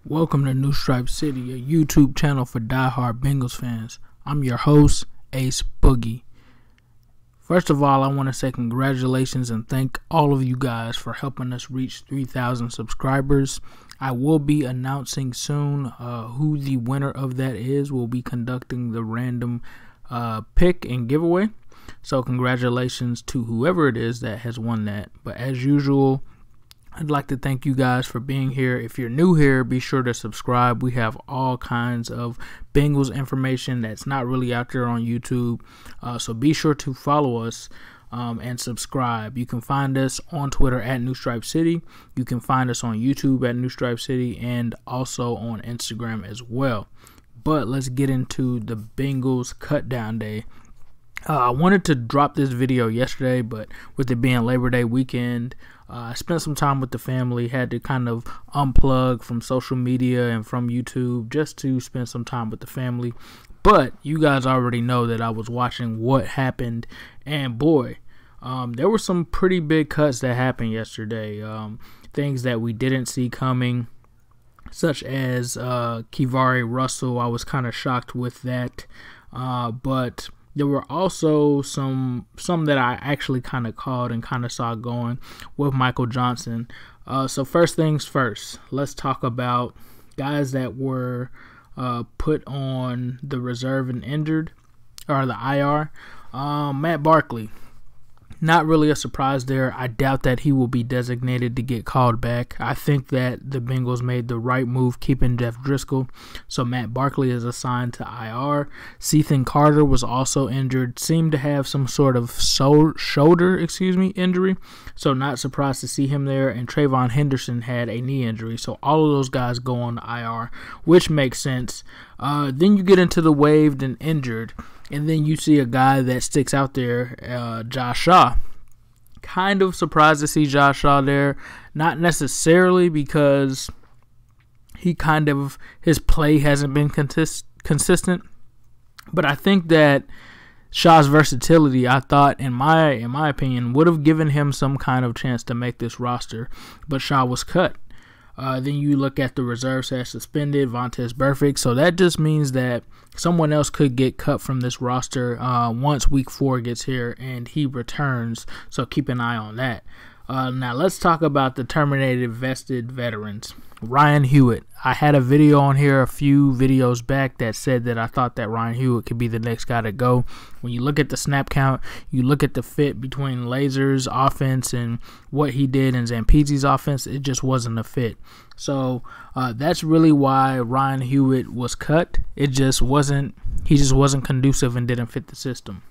Welcome to New Stripe City, a YouTube channel for diehard Bengals fans. I'm your host, Ace Boogie. First of all, I want to say congratulations and thank all of you guys for helping us reach 3,000 subscribers. I will be announcing soon who the winner of that is. We'll be conducting the random pick and giveaway. So congratulations to whoever it is that has won that. But as usual, I'd like to thank you guys for being here. If you're new here, be sure to subscribe. We have all kinds of Bengals information that's not really out there on YouTube. So be sure to follow us and subscribe. You can find us on Twitter at New Stripe City. You can find us on YouTube at New Stripe City and also on Instagram as well. But let's get into the Bengals cut down day. I wanted to drop this video yesterday, but with it being Labor Day weekend, I spent some time with the family, had to kind of unplug from social media and from YouTube just to spend some time with the family. But you guys already know that I was watching what happened, and boy, there were some pretty big cuts that happened yesterday. Things that we didn't see coming, such as Kivari Russell. I was kind of shocked with that, but there were also some that I actually kind of called and kind of saw going with Michael Johnson. So first things first, let's talk about guys that were put on the reserve and injured, or the IR. Matt Barkley, not really a surprise there. I doubt that he will be designated to get called back. I think that the Bengals made the right move keeping Jeff Driscoll. So Matt Barkley is assigned to IR. Cethan Carter was also injured. Seemed to have some sort of shoulder injury. So not surprised to see him there. And Trayvon Henderson had a knee injury. So all of those guys go on to IR, which makes sense. Then you get into the waived and injured. And then you see a guy that sticks out there, Josh Shaw. Kind of surprised to see Josh Shaw there. Not necessarily because his play hasn't been consistent. But I think that Shaw's versatility, I thought, in my opinion, would have given him some kind of chance to make this roster. But Shaw was cut. Then you look at the reserves that suspended, Vontaze Burfict. So that just means that someone else could get cut from this roster once week 4 gets here and he returns. So keep an eye on that. Now let's talk about the terminated vested veterans. Ryan Hewitt. I had a video on here a few videos back that said that I thought that Ryan Hewitt could be the next guy to go. When you look at the snap count, you look at the fit between Lazer's offense and what he did in Zampese's offense, it just wasn't a fit. So that's really why Ryan Hewitt was cut. He just wasn't conducive and didn't fit the system.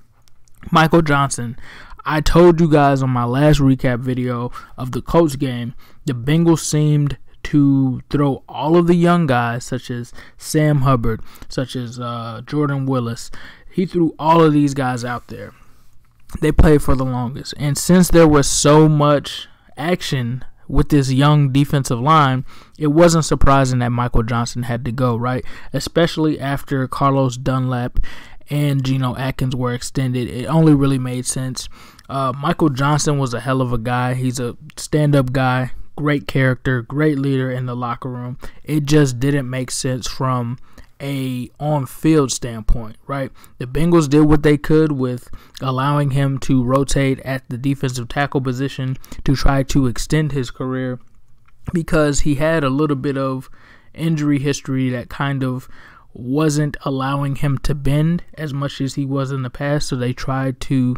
Michael Johnson. I told you guys on my last recap video of the Colts game, the Bengals seemed to throw all of the young guys, such as Sam Hubbard, such as Jordan Willis. He threw all of these guys out there. They played for the longest. And since there was so much action with this young defensive line, it wasn't surprising that Michael Johnson had to go, right? Especially after Carlos Dunlap and Geno Atkins were extended. It only really made sense. Michael Johnson was a hell of a guy. He's a stand-up guy, great character, great leader in the locker room. It just didn't make sense from a on-field standpoint, right? The Bengals did what they could with allowing him to rotate at the defensive tackle position to try to extend his career because he had a little bit of injury history that kind of wasn't allowing him to bend as much as he was in the past. So they tried to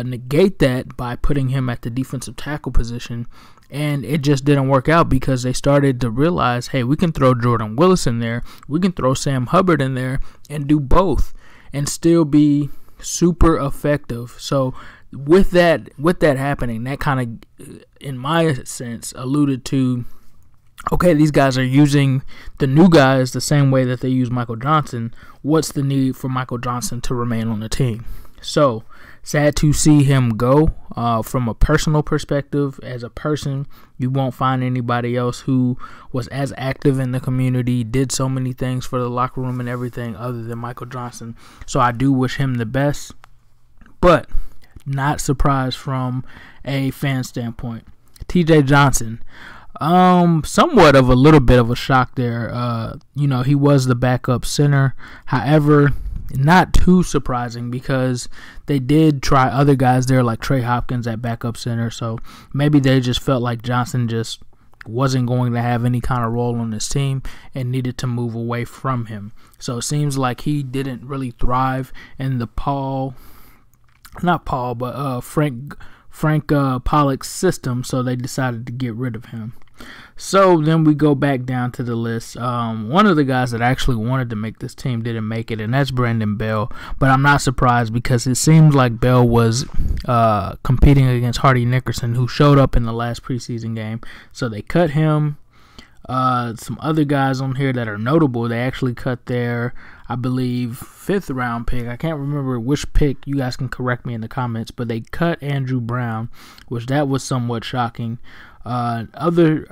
negate that by putting him at the defensive tackle position. And it just didn't work out because they started to realize, hey, we can throw Jordan Willis in there. We can throw Sam Hubbard in there and do both and still be super effective. So with that happening, that kind of, in my sense, alluded to, okay, these guys are using the new guys the same way that they use Michael Johnson. What's the need for Michael Johnson to remain on the team? So sad to see him go. From a personal perspective, as a person, you won't find anybody else who was as active in the community, did so many things for the locker room and everything other than Michael Johnson. So I do wish him the best, but not surprised from a fan standpoint. TJ Johnson. Somewhat of a little bit of a shock there. He was the backup center. However, not too surprising because they did try other guys there like Trey Hopkins at backup center. So maybe they just felt like Johnson just wasn't going to have any kind of role on this team and needed to move away from him. So it seems like he didn't really thrive in the Frank Pollock's system, so they decided to get rid of him. So then we go back down to the list. One of the guys that actually wanted to make this team didn't make it, and that's Brandon Bell. But I'm not surprised because it seems like Bell was competing against Hardy Nickerson, who showed up in the last preseason game. So they cut him. Some other guys on here that are notable, they actually cut their, I believe, 5th round pick. I can't remember which pick. You guys can correct me in the comments, but they cut Andrew Brown, which that was somewhat shocking. Other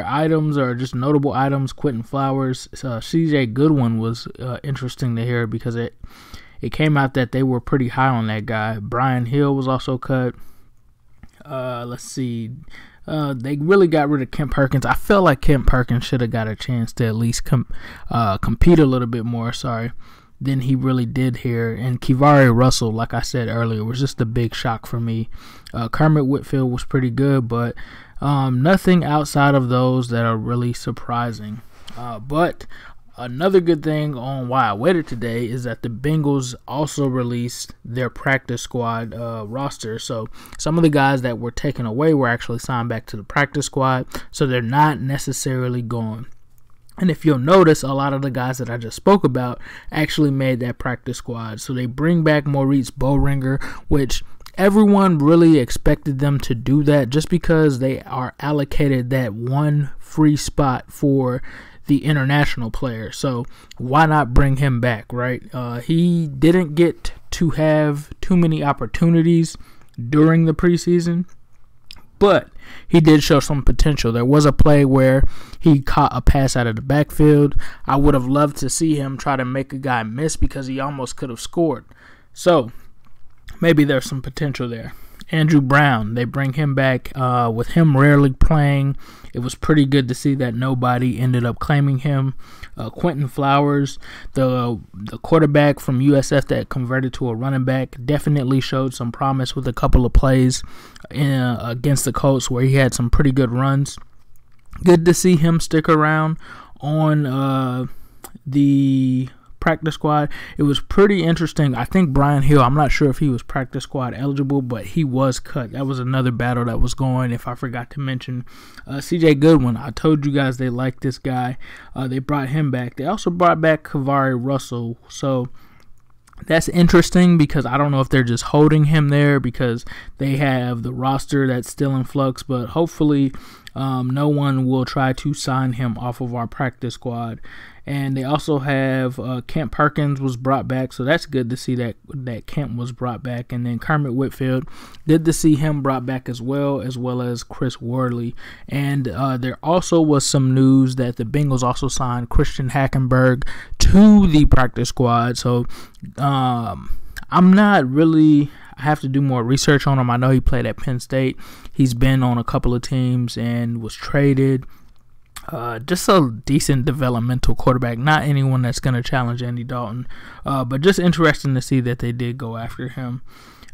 items are just notable items. Quentin Flowers, CJ Goodwin was interesting to hear because it came out that they were pretty high on that guy. Brian Hill was also cut. Let's see. They really got rid of Kent Perkins. I felt like Kent Perkins should have got a chance to at least compete a little bit more. Than he really did here. And Kivari Russell, like I said earlier, was just a big shock for me. Kermit Whitfield was pretty good, but nothing outside of those that are really surprising. But another good thing on why I waited today is that the Bengals also released their practice squad roster. So some of the guys that were taken away were actually signed back to the practice squad, so they're not necessarily gone. And if you'll notice, a lot of the guys that I just spoke about actually made that practice squad. So they bring back Maurice Bowringer, which everyone really expected them to do that just because they are allocated that one free spot for the international player. So why not bring him back, right? He didn't get to have too many opportunities during the preseason, but he did show some potential. There was a play where he caught a pass out of the backfield. I would have loved to see him try to make a guy miss because he almost could have scored. So maybe there's some potential there. Andrew Brown, they bring him back. With him rarely playing, it was pretty good to see that nobody ended up claiming him. Quentin Flowers, the quarterback from USF that converted to a running back, definitely showed some promise with a couple of plays against the Colts where he had some pretty good runs. Good to see him stick around on the practice squad. It was pretty interesting. I think Brian Hill, I'm not sure if he was practice squad eligible, but he was cut. That was another battle that was going. If I forgot to mention CJ Goodwin, I told you guys they liked this guy. They brought him back. They also brought back Kivari Russell. So that's interesting because I don't know if they're just holding him there because they have the roster that's still in flux, but hopefully no one will try to sign him off of our practice squad. And they also have Kent Perkins was brought back, so that's good to see that Kent was brought back. And then Kermit Whitfield, good to see him brought back as well as Chris Wardley. And there also was some news that the Bengals also signed Christian Hackenberg to the practice squad. So I'm not really... I have to do more research on him. I know he played at Penn State. He's been on a couple of teams and was traded. Just a decent developmental quarterback. Not anyone that's going to challenge Andy Dalton. But just interesting to see that they did go after him.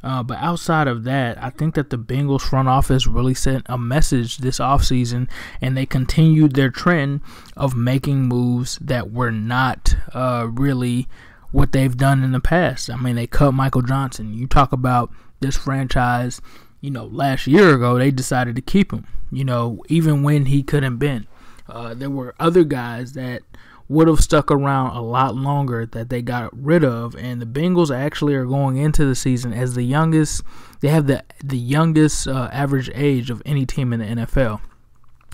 But outside of that, I think that the Bengals front office really sent a message this offseason, and they continued their trend of making moves that were not really what they've done in the past. I mean, they cut Michael Johnson. You talk about this franchise, last year ago, they decided to keep him, even when he couldn't bend. There were other guys that would have stuck around a lot longer that they got rid of, and the Bengals actually are going into the season as the youngest. They have the youngest average age of any team in the NFL.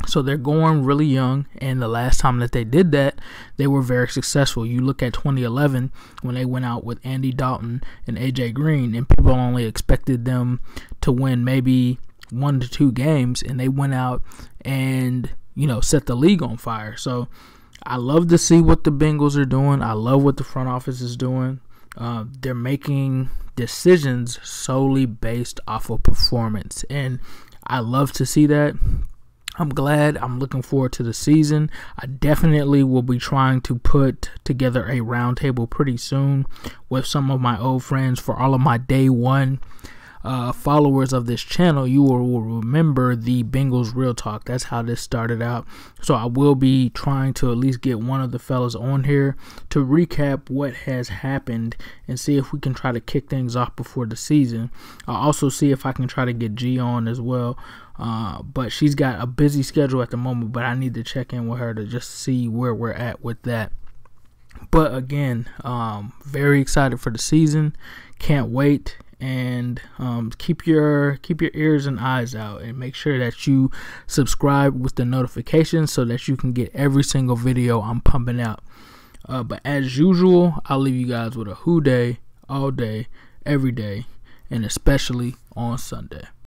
So they're going really young, and the last time that they did that, they were very successful. You look at 2011 when they went out with Andy Dalton and A.J. Green, and people only expected them to win maybe 1 to 2 games, and they went out and, set the league on fire. So I love to see what the Bengals are doing. I love what the front office is doing. They're making decisions solely based off of performance, and I love to see that. I'm glad. I'm looking forward to the season. I definitely will be trying to put together a roundtable pretty soon with some of my old friends. For all of my day one followers of this channel, you will remember the Bengals Real Talk. That's how this started out. So I will be trying to at least get one of the fellas on here to recap what has happened and see if we can try to kick things off before the season. I'll also see if I can try to get G on as well. But she's got a busy schedule at the moment, but I need to check in with her to just see where we're at with that. But again, very excited for the season. Can't wait. And keep your ears and eyes out, and make sure that you subscribe with the notifications so that you can get every single video I'm pumping out. But as usual, I'll leave you guys with a who day all day, every day, and especially on Sunday.